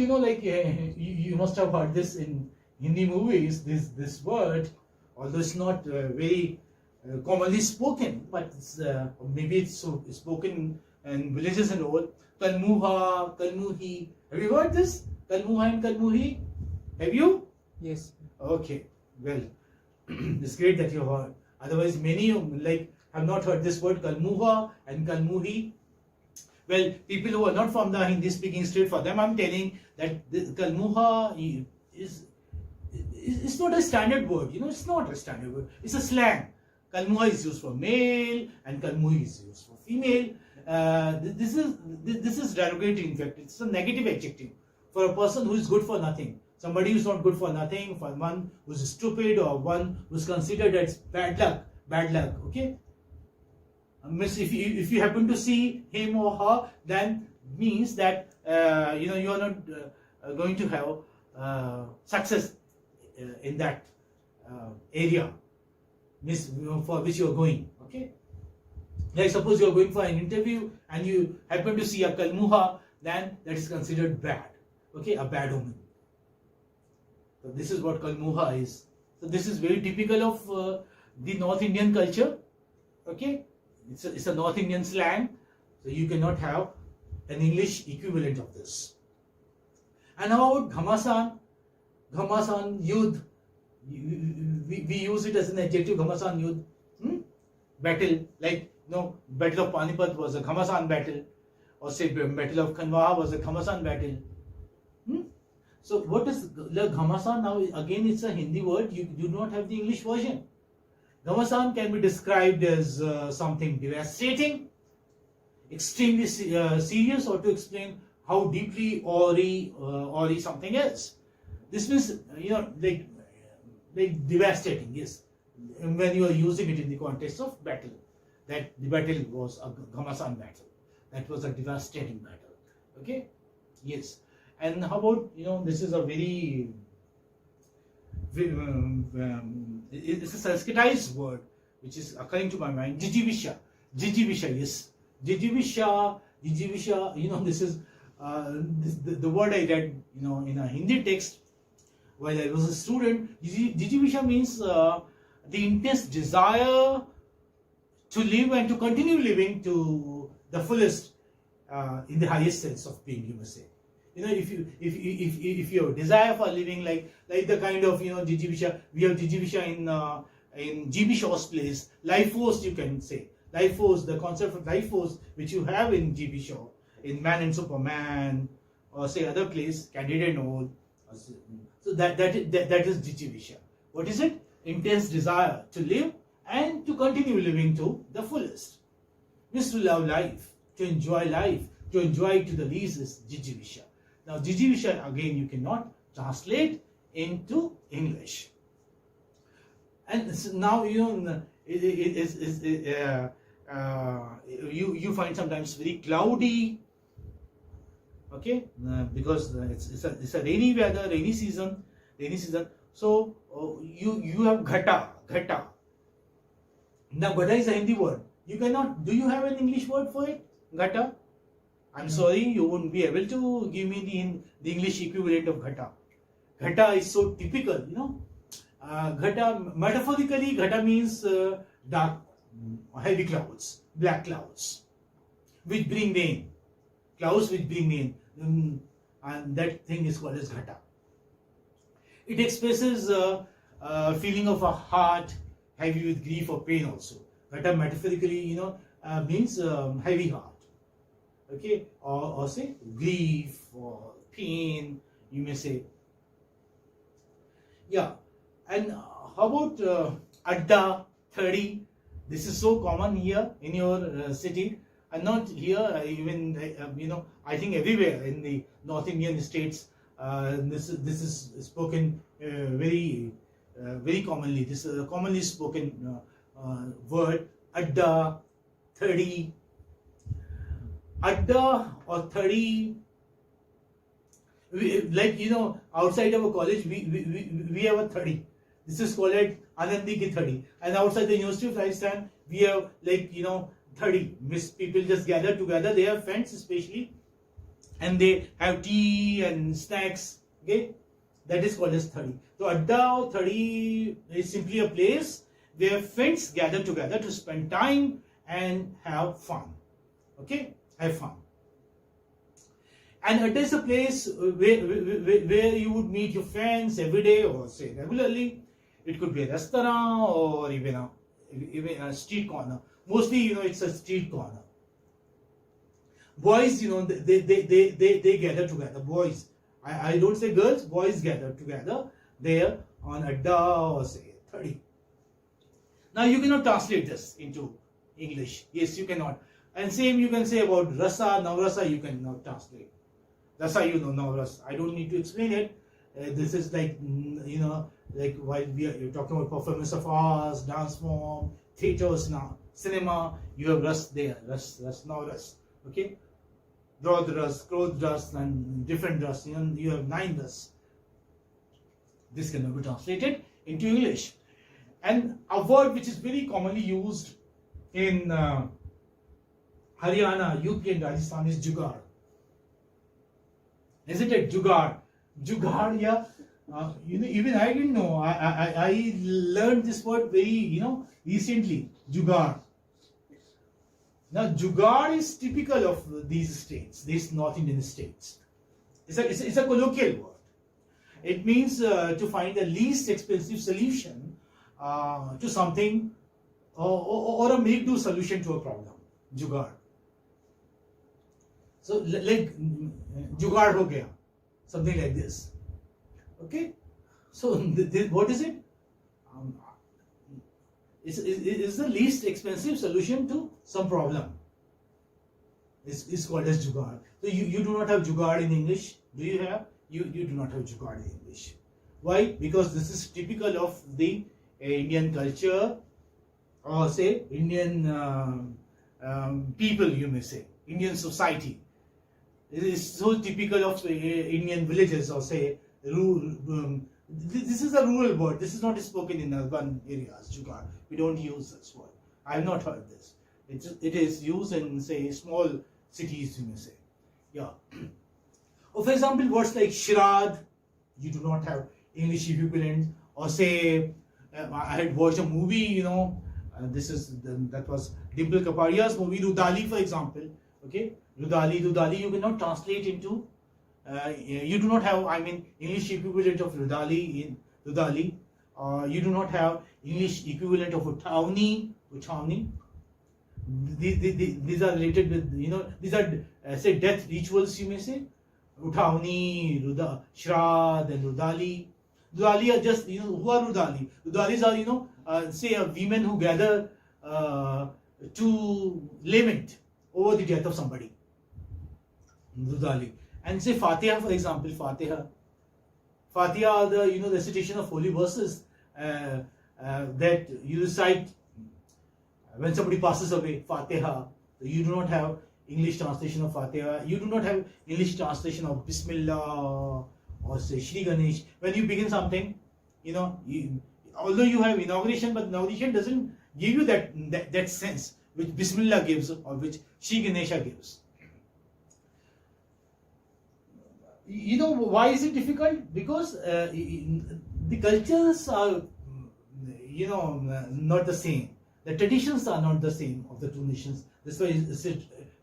about, like you must have heard this in Hindi movies, this word, although it's not very commonly spoken, but it's, maybe it's spoken in villages and all. Kalmuha, Kalmuhi. Have you heard this? Kalmuha and Kalmuhi? Have you? Yes. Okay. Well, it's great that you heard. Otherwise, many have not heard this word Kalmuha and Kalmuhi. Well, people who are not from the Hindi-speaking state, for them I'm telling that the Kalmuha is not a standard word. It's not a standard word. It's a slang. Kalmuha is used for male and Kalmuhi is used for female. This is derogatory. In fact, it's a negative adjective for a person who is good for nothing. Somebody who is not good for nothing, for one who is stupid or one who is considered as bad luck. Okay. If you happen to see him or her, then means that you are not going to have success in that area, for which you are going. Okay. Like suppose you are going for an interview and you happen to see a Kalmuha, then that is considered bad. Okay, a bad omen. So this is what Kalmuha is. So this is very typical of the North Indian culture. Okay. It's a North Indian slang, so you cannot have an English equivalent of this. And how about Ghamasan? Ghamasan, Yudh. We use it as an adjective, Ghamasan, Yudh. Battle, like Battle of Panipat was a Ghamasan battle, or say Battle of Khanwa was a Ghamasan battle. So what is the Ghamasan? Now again, it's a Hindi word. You do not have the English version. Ghamasan can be described as something devastating, extremely serious, or to explain how deeply awry something is. This means, like devastating, yes, when you are using it in the context of battle. That the battle was a Ghamasan battle. That was a devastating battle. Okay? Yes. And how about, this is a very it's a Sanskritized word which is occurring to my mind. Jijivisha, yes. Jijivisha. This is the word I read, in a Hindi text while I was a student. Jijivisha means the intense desire to live and to continue living to the fullest, in the highest sense of being, you must say. If you have desire for living like the kind of Jijivisha, we have Jijivisha in G.B. Shaw's plays, life force, you can say. Life force, the concept of life force which you have in G.B. Shaw, in Man and Superman, or say other plays, Candide and all. So that is Jijivisha. What is it? Intense desire to live and to continue living to the fullest. Means to love life, to enjoy it to the least is Jijivisha. Now, Jijivisha, again, you cannot translate into English. And so now, you find sometimes very cloudy, okay, because it's a rainy weather, rainy season. So, you have Ghata. Now, Ghata is a Hindi word. You cannot, do you have an English word for it? Ghata? I'm sorry, you won't be able to give me the English equivalent of Ghata. Ghata is so typical, Ghata, metaphorically, Ghata means dark, heavy clouds, black clouds, which bring rain. Clouds which bring rain, and that thing is called as Ghata. It expresses a feeling of a heart heavy with grief or pain also. Ghata metaphorically, means heavy heart. Okay, or say grief or pain, you may say. Yeah, and how about Adda 30? This is so common here in your city, and not here, even I think everywhere in the North Indian states. This is spoken very commonly. This is a commonly spoken word, Adda 30. Adda or 30, outside of a college, we have a 30. This is called Anandi ki 30. And outside the University of Rajasthan, we have 30. People just gather together. They have friends especially. and they have tea and snacks. Okay, that is called as thadi. So adda or thadi is simply a place where friends gather together to spend time and have fun. Okay, have fun. And it is a place where you would meet your friends every day or say regularly. It could be a restaurant or even a street corner. Mostly, it's a street corner. Boys, they gather together. Boys, I don't say girls, boys gather together there on adda or say thadi. Now you cannot translate this into English. Yes, you cannot. And same you can say about rasa, navrasa, you cannot translate. Rasa, navrasa. I don't need to explain it. This is like, like while you're talking about performance of arts, dance form, theatres now, cinema, you have ras there, ras, navras. Okay? Drodh ras, krodh ras, and different ras. You have 9 ras. This cannot be translated into English. And a word which is very commonly used in Haryana, UP and Rajasthan is jugaad. Isn't it? Jugaad. Jugaad, yeah. Even I didn't know. I learned this word very, recently. Jugaad. Now, jugaad is typical of these states, these North Indian states. It's a colloquial word. It means to find the least expensive solution to something or a make-do solution to a problem. Jugaad. So, like, jugaad ho gaya. Something like this. Okay? So, what is it? It's the least expensive solution to some problem. It's called as jugaad. So, you do not have jugaad in English. Do you have? You do not have jugaad in English. Why? Because this is typical of the Indian culture, or say Indian people, you may say, Indian society. It is so typical of Indian villages, or say this is a rural word. This is not spoken in urban areas. Jugaad. We don't use this word. I have not heard this. It is used in, say, small cities, you may say. Yeah. Or for example, words like Shirad, you do not have English equivalent. Or say, I had watched a movie, that was Dimple Kapadia's movie, Rudali, for example. Okay, Rudali, you cannot translate into, you do not have, English equivalent of Rudali in Rudali. You do not have English equivalent of Uthavni. These are related with, these are, say, death rituals, you may say. Uthavni, Shrad, and Rudali. Rudali are just, who are Rudali? Rudalis are, say, women who gather to lament over the death of somebody. Rudali. And say Fatiha, for example, Fatiha are the recitation of holy verses that you recite when somebody passes away. Fatiha. You do not have English translation of Fatiha. You do not have English translation of Bismillah or say Shri Ganesh. When you begin something, although you have inauguration, but inauguration doesn't give you that sense which Bismillah gives or which Shri Ganesha gives. Why is it difficult? Because the cultures are, not the same. The traditions are not the same of the two nations. That's why it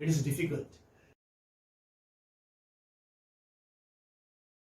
is difficult.